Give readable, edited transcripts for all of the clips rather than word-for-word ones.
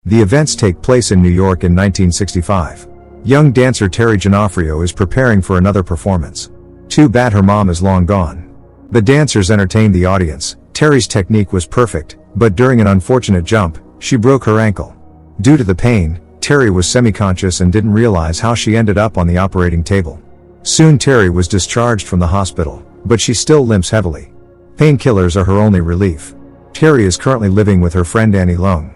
The events take place in New York in 1965. Young dancer Terry Gionoffrio is preparing for another performance. Too bad her mom is long gone. The dancers entertained the audience. Terry's technique was perfect, but during an unfortunate jump, she broke her ankle. Due to the pain, Terry was semi-conscious and didn't realize how she ended up on the operating table. Soon Terry was discharged from the hospital, but she still limps heavily. Painkillers are her only relief. Terry is currently living with her friend Annie Long.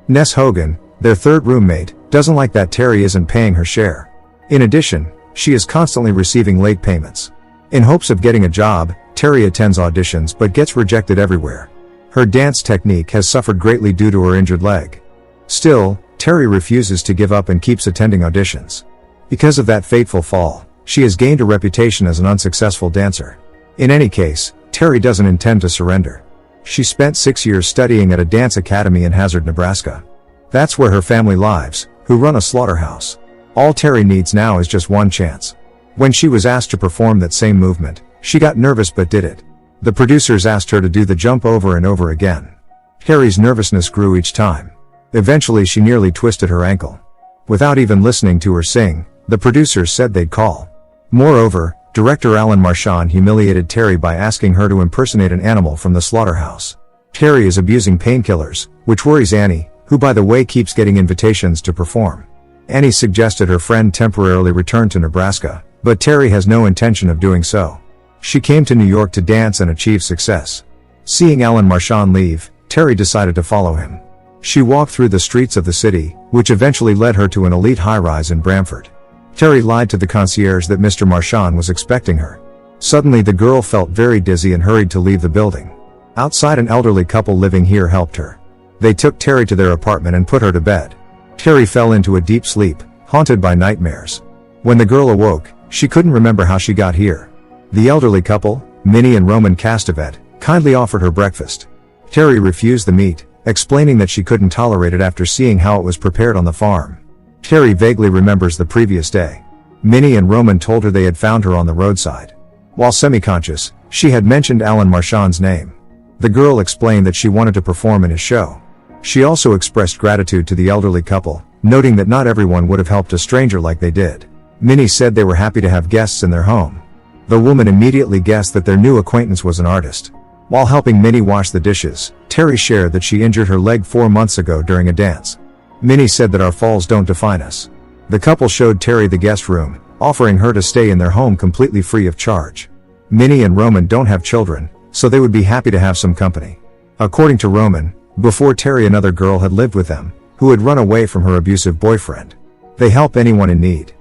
Ness Hogan, their third roommate, doesn't like that Terry isn't paying her share. In addition, she is constantly receiving late payments. In hopes of getting a job, Terry attends auditions but gets rejected everywhere. Her dance technique has suffered greatly due to her injured leg. Still, Terry refuses to give up and keeps attending auditions. Because of that fateful fall, she has gained a reputation as an unsuccessful dancer. In any case, Terry doesn't intend to surrender. She spent 6 years studying at a dance academy in Hazard, Nebraska. That's where her family lives, who run a slaughterhouse. All Terry needs now is just one chance. When she was asked to perform that same movement, she got nervous but did it. The producers asked her to do the jump over and over again. Terry's nervousness grew each time. Eventually she nearly twisted her ankle. Without even listening to her sing, the producers said they'd call. Moreover, director Alan Marchand humiliated Terry by asking her to impersonate an animal from the slaughterhouse. Terry is abusing painkillers, which worries Annie, who by the way keeps getting invitations to perform. Annie suggested her friend temporarily return to Nebraska, but Terry has no intention of doing so. She came to New York to dance and achieve success. Seeing Alan Marchand leave, Terry decided to follow him. She walked through the streets of the city, which eventually led her to an elite high-rise in Bramford. Terry lied to the concierge that Mr. Marchand was expecting her. Suddenly the girl felt very dizzy and hurried to leave the building. Outside, an elderly couple living here helped her. They took Terry to their apartment and put her to bed. Terry fell into a deep sleep, haunted by nightmares. When the girl awoke, she couldn't remember how she got here. The elderly couple, Minnie and Roman Castavet, kindly offered her breakfast. Terry refused the meat, explaining that she couldn't tolerate it after seeing how it was prepared on the farm. Terry vaguely remembers the previous day. Minnie and Roman told her they had found her on the roadside. While semi-conscious, she had mentioned Alan Marchand's name. The girl explained that she wanted to perform in his show. She also expressed gratitude to the elderly couple, noting that not everyone would have helped a stranger like they did. Minnie said they were happy to have guests in their home. The woman immediately guessed that their new acquaintance was an artist. While helping Minnie wash the dishes, Terry shared that she injured her leg 4 months ago during a dance. Minnie said that our falls don't define us. The couple showed Terry the guest room, offering her to stay in their home completely free of charge. Minnie and Roman don't have children, so they would be happy to have some company. According to Roman, before Terry another girl had lived with them, who had run away from her abusive boyfriend. They help anyone in need.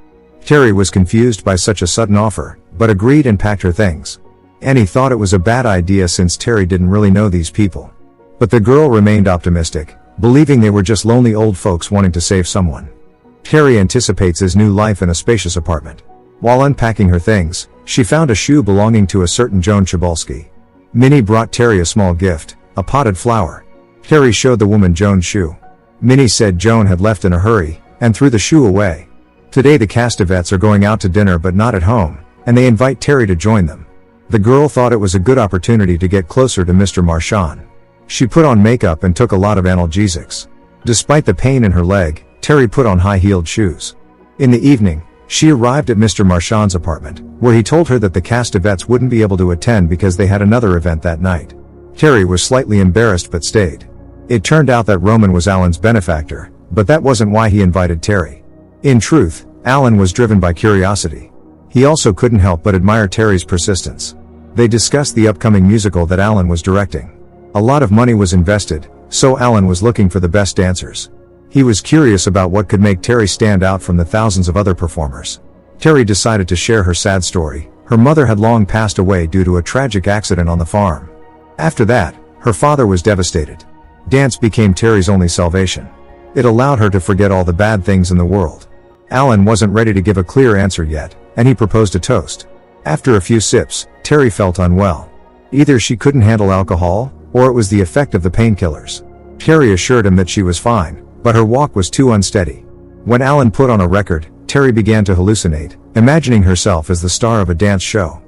Terry was confused by such a sudden offer, but agreed and packed her things. Annie thought it was a bad idea since Terry didn't really know these people. But the girl remained optimistic, believing they were just lonely old folks wanting to save someone. Terry anticipates his new life in a spacious apartment. While unpacking her things, she found a shoe belonging to a certain Joan Chabalski. Minnie brought Terry a small gift, a potted flower. Terry showed the woman Joan's shoe. Minnie said Joan had left in a hurry, and threw the shoe away. Today the Castavets are going out to dinner but not at home, and they invite Terry to join them. The girl thought it was a good opportunity to get closer to Mr. Marchand. She put on makeup and took a lot of analgesics. Despite the pain in her leg, Terry put on high-heeled shoes. In the evening, she arrived at Mr. Marchand's apartment, where he told her that the Castavets wouldn't be able to attend because they had another event that night. Terry was slightly embarrassed but stayed. It turned out that Roman was Alan's benefactor, but that wasn't why he invited Terry. In truth, Alan was driven by curiosity. He also couldn't help but admire Terry's persistence. They discussed the upcoming musical that Alan was directing. A lot of money was invested, so Alan was looking for the best dancers. He was curious about what could make Terry stand out from the thousands of other performers. Terry decided to share her sad story. Her mother had long passed away due to a tragic accident on the farm. After that, her father was devastated. Dance became Terry's only salvation. It allowed her to forget all the bad things in the world. Alan wasn't ready to give a clear answer yet, and he proposed a toast. After a few sips, Terry felt unwell. Either she couldn't handle alcohol, or it was the effect of the painkillers. Terry assured him that she was fine, but her walk was too unsteady. When Alan put on a record, Terry began to hallucinate, imagining herself as the star of a dance show.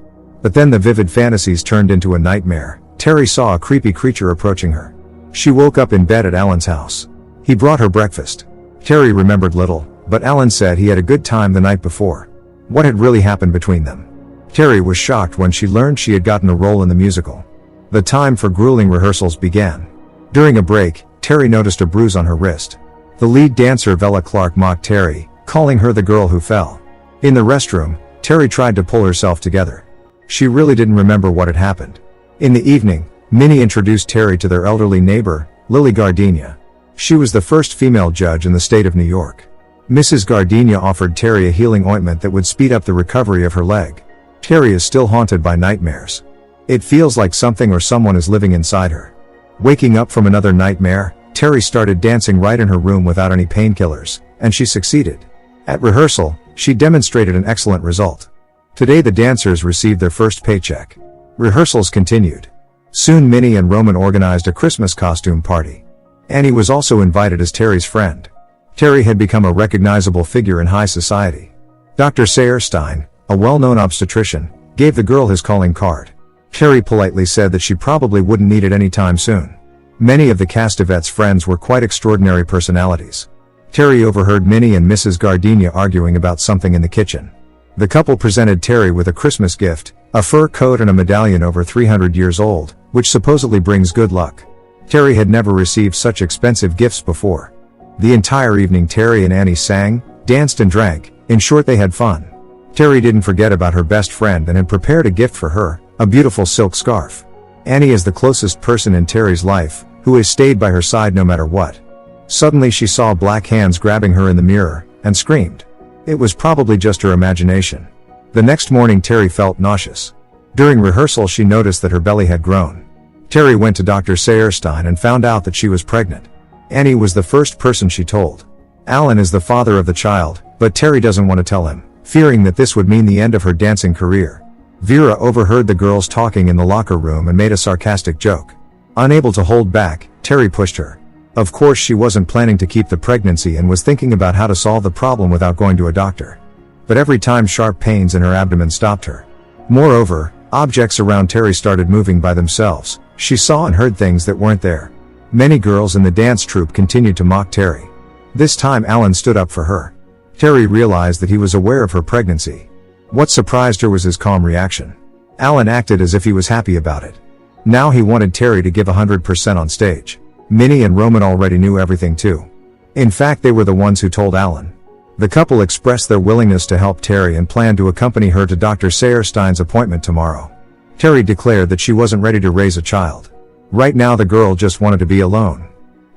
But then the vivid fantasies turned into a nightmare. Terry saw a creepy creature approaching her. She woke up in bed at Alan's house. He brought her breakfast. Terry remembered little, but Alan said he had a good time the night before. What had really happened between them? Terry was shocked when she learned she had gotten a role in the musical. The time for grueling rehearsals began. During a break, Terry noticed a bruise on her wrist. The lead dancer Vella Clark mocked Terry, calling her the girl who fell. In the restroom, Terry tried to pull herself together. She really didn't remember what had happened. In the evening, Minnie introduced Terry to their elderly neighbor, Lily Gardenia. She was the first female judge in the state of New York. Mrs. Gardenia offered Terry a healing ointment that would speed up the recovery of her leg. Terry is still haunted by nightmares. It feels like something or someone is living inside her. Waking up from another nightmare, Terry started dancing right in her room without any painkillers, and she succeeded. At rehearsal, she demonstrated an excellent result. Today the dancers received their first paycheck. Rehearsals continued. Soon Minnie and Roman organized a Christmas costume party. Annie was also invited as Terry's friend. Terry had become a recognizable figure in high society. Dr. Sayerstein, a well-known obstetrician, gave the girl his calling card. Terry politely said that she probably wouldn't need it anytime soon. Many of the Castavet's friends were quite extraordinary personalities. Terry overheard Minnie and Mrs. Gardenia arguing about something in the kitchen. The couple presented Terry with a Christmas gift, a fur coat and a medallion over 300 years old, which supposedly brings good luck. Terry had never received such expensive gifts before. The entire evening Terry and Annie sang, danced and drank. In short, they had fun. Terry didn't forget about her best friend and had prepared a gift for her, a beautiful silk scarf. Annie is the closest person in Terry's life, who has stayed by her side no matter what. Suddenly she saw black hands grabbing her in the mirror, and screamed. It was probably just her imagination. The next morning Terry felt nauseous. During rehearsal she noticed that her belly had grown. Terry went to Dr. Sayerstein and found out that she was pregnant. Annie was the first person she told. Alan is the father of the child, but Terry doesn't want to tell him, fearing that this would mean the end of her dancing career. Vera overheard the girls talking in the locker room and made a sarcastic joke. Unable to hold back, Terry pushed her. Of course she wasn't planning to keep the pregnancy and was thinking about how to solve the problem without going to a doctor. But every time sharp pains in her abdomen stopped her. Moreover, objects around Terry started moving by themselves. She saw and heard things that weren't there. Many girls in the dance troupe continued to mock Terry. This time Alan stood up for her. Terry realized that he was aware of her pregnancy. What surprised her was his calm reaction. Alan acted as if he was happy about it. Now he wanted Terry to give 100% on stage. Minnie and Roman already knew everything too. In fact, they were the ones who told Alan. The couple expressed their willingness to help Terry and planned to accompany her to Dr. Sayerstein's appointment tomorrow. Terry declared that she wasn't ready to raise a child. Right now the girl just wanted to be alone.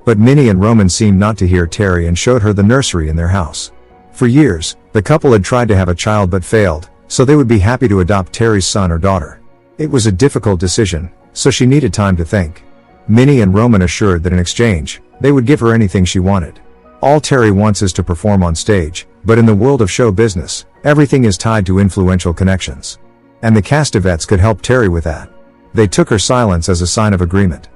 But Minnie and Roman seemed not to hear Terry and showed her the nursery in their house. For years, the couple had tried to have a child but failed, so they would be happy to adopt Terry's son or daughter. It was a difficult decision, so she needed time to think. Minnie and Roman assured that in exchange, they would give her anything she wanted. All Terry wants is to perform on stage, but in the world of show business, everything is tied to influential connections. And the Castavets could help Terry with that. They took her silence as a sign of agreement.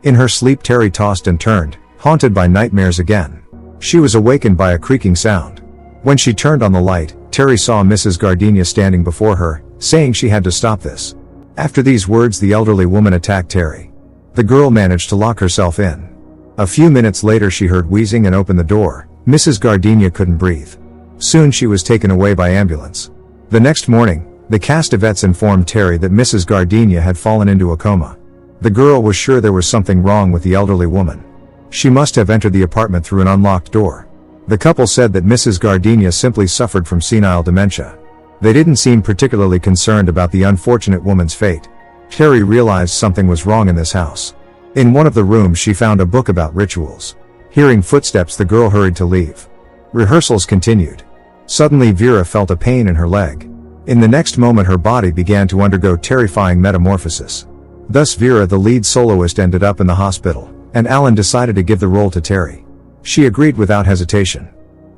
In her sleep Terry tossed and turned, haunted by nightmares again. She was awakened by a creaking sound. When she turned on the light, Terry saw Mrs. Gardenia standing before her, saying she had to stop this. After these words the elderly woman attacked Terry. The girl managed to lock herself in. A few minutes later she heard wheezing and opened the door. Mrs. Gardenia couldn't breathe. Soon she was taken away by ambulance. The next morning, the Castavets informed Terry that Mrs. Gardenia had fallen into a coma. The girl was sure there was something wrong with the elderly woman. She must have entered the apartment through an unlocked door. The couple said that Mrs. Gardenia simply suffered from senile dementia. They didn't seem particularly concerned about the unfortunate woman's fate. Terry realized something was wrong in this house. In one of the rooms she found a book about rituals. Hearing footsteps the girl hurried to leave. Rehearsals continued. Suddenly Vera felt a pain in her leg. In the next moment her body began to undergo terrifying metamorphosis. Thus Vera, the lead soloist, ended up in the hospital, and Alan decided to give the role to Terry. She agreed without hesitation.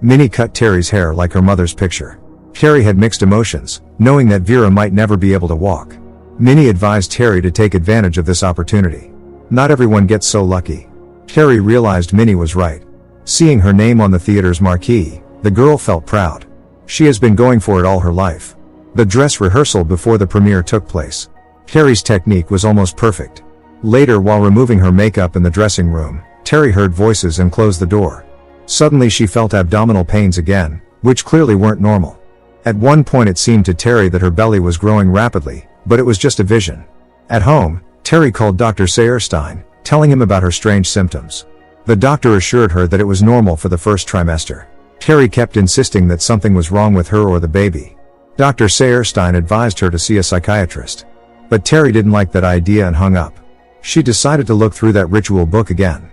Minnie cut Terry's hair like her mother's picture. Terry had mixed emotions, knowing that Vera might never be able to walk. Minnie advised Terry to take advantage of this opportunity. Not everyone gets so lucky. Terry realized Minnie was right. Seeing her name on the theater's marquee, the girl felt proud. She has been going for it all her life. The dress rehearsal before the premiere took place. Terry's technique was almost perfect. Later, while removing her makeup in the dressing room, Terry heard voices and closed the door. Suddenly she felt abdominal pains again, which clearly weren't normal. At one point it seemed to Terry that her belly was growing rapidly, but it was just a vision. At home, Terry called Dr. Sayerstein, telling him about her strange symptoms. The doctor assured her that it was normal for the first trimester. Terry kept insisting that something was wrong with her or the baby. Dr. Sayerstein advised her to see a psychiatrist. But Terry didn't like that idea and hung up. She decided to look through that ritual book again.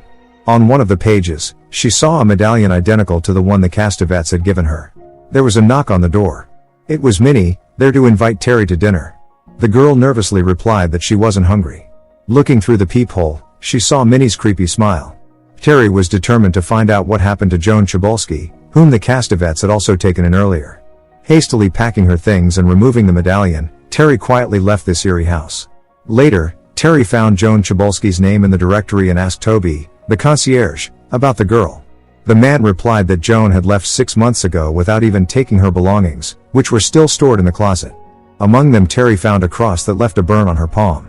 On one of the pages, she saw a medallion identical to the one the Castavets had given her. There was a knock on the door. It was Minnie, there to invite Terry to dinner. The girl nervously replied that she wasn't hungry. Looking through the peephole, she saw Minnie's creepy smile. Terry was determined to find out what happened to Joan Chabolsky, whom the Castavets had also taken in earlier. Hastily packing her things and removing the medallion, Terry quietly left this eerie house. Later, Terry found Joan Chabolsky's name in the directory and asked Toby, the concierge, about the girl. The man replied that Joan had left 6 months ago without even taking her belongings, which were still stored in the closet. Among them Terry found a cross that left a burn on her palm.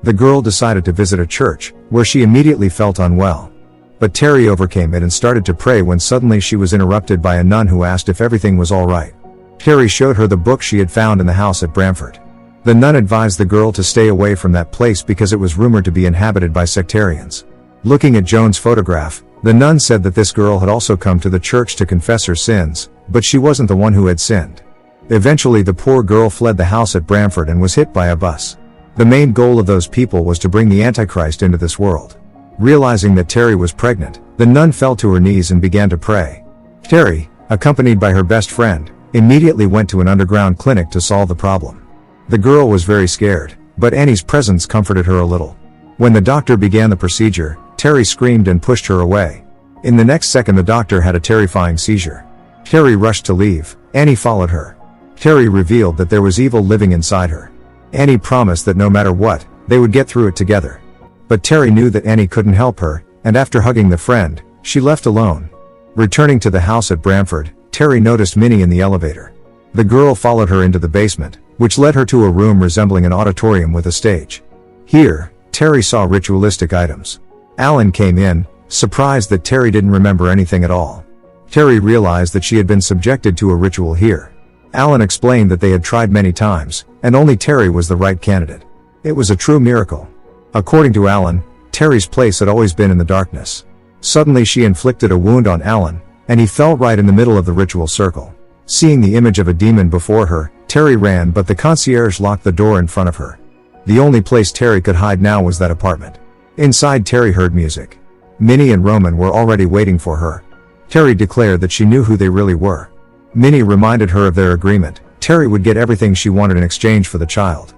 The girl decided to visit a church, where she immediately felt unwell. But Terry overcame it and started to pray when suddenly she was interrupted by a nun who asked if everything was all right. Terry showed her the book she had found in the house at Bramford. The nun advised the girl to stay away from that place because it was rumored to be inhabited by sectarians. Looking at Joan's photograph, the nun said that this girl had also come to the church to confess her sins, but she wasn't the one who had sinned. Eventually the poor girl fled the house at Bramford and was hit by a bus. The main goal of those people was to bring the Antichrist into this world. Realizing that Terry was pregnant, the nun fell to her knees and began to pray. Terry, accompanied by her best friend, immediately went to an underground clinic to solve the problem. The girl was very scared, but Annie's presence comforted her a little. When the doctor began the procedure, Terry screamed and pushed her away. In the next second the doctor had a terrifying seizure. Terry rushed to leave. Annie followed her. Terry revealed that there was evil living inside her. Annie promised that no matter what, they would get through it together. But Terry knew that Annie couldn't help her, and after hugging the friend, she left alone. Returning to the house at Bramford, Terry noticed Minnie in the elevator. The girl followed her into the basement, which led her to a room resembling an auditorium with a stage. Here, Terry saw ritualistic items. Alan came in, surprised that Terry didn't remember anything at all. Terry realized that she had been subjected to a ritual here. Alan explained that they had tried many times, and only Terry was the right candidate. It was a true miracle. According to Alan, Terry's place had always been in the darkness. Suddenly she inflicted a wound on Alan, and he fell right in the middle of the ritual circle. Seeing the image of a demon before her, Terry ran, but the concierge locked the door in front of her. The only place Terry could hide now was that apartment. Inside, Terry heard music. Minnie and Roman were already waiting for her. Terry declared that she knew who they really were. Minnie reminded her of their agreement. Terry would get everything she wanted in exchange for the child.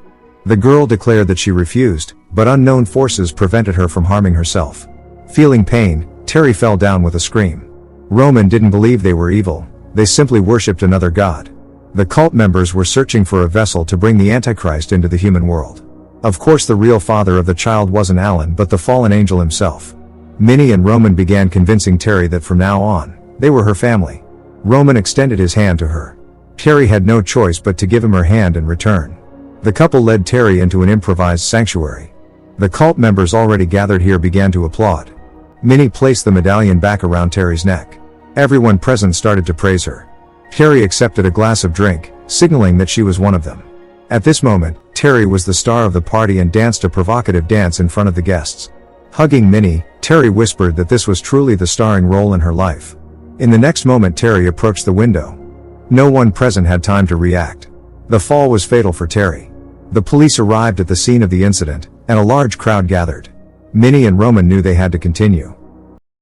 The girl declared that she refused, but unknown forces prevented her from harming herself. Feeling pain, Terry fell down with a scream. Roman didn't believe they were evil. They simply worshipped another god. The cult members were searching for a vessel to bring the Antichrist into the human world. Of course the real father of the child wasn't Alan but the fallen angel himself. Minnie and Roman began convincing Terry that from now on, they were her family. Roman extended his hand to her. Terry had no choice but to give him her hand in return. The couple led Terry into an improvised sanctuary. The cult members already gathered here began to applaud. Minnie placed the medallion back around Terry's neck. Everyone present started to praise her. Terry accepted a glass of drink, signaling that she was one of them. At this moment, Terry was the star of the party and danced a provocative dance in front of the guests. Hugging Minnie, Terry whispered that this was truly the starring role in her life. In the next moment Terry approached the window. No one present had time to react. The fall was fatal for Terry. The police arrived at the scene of the incident, and a large crowd gathered. Minnie and Roman knew they had to continue.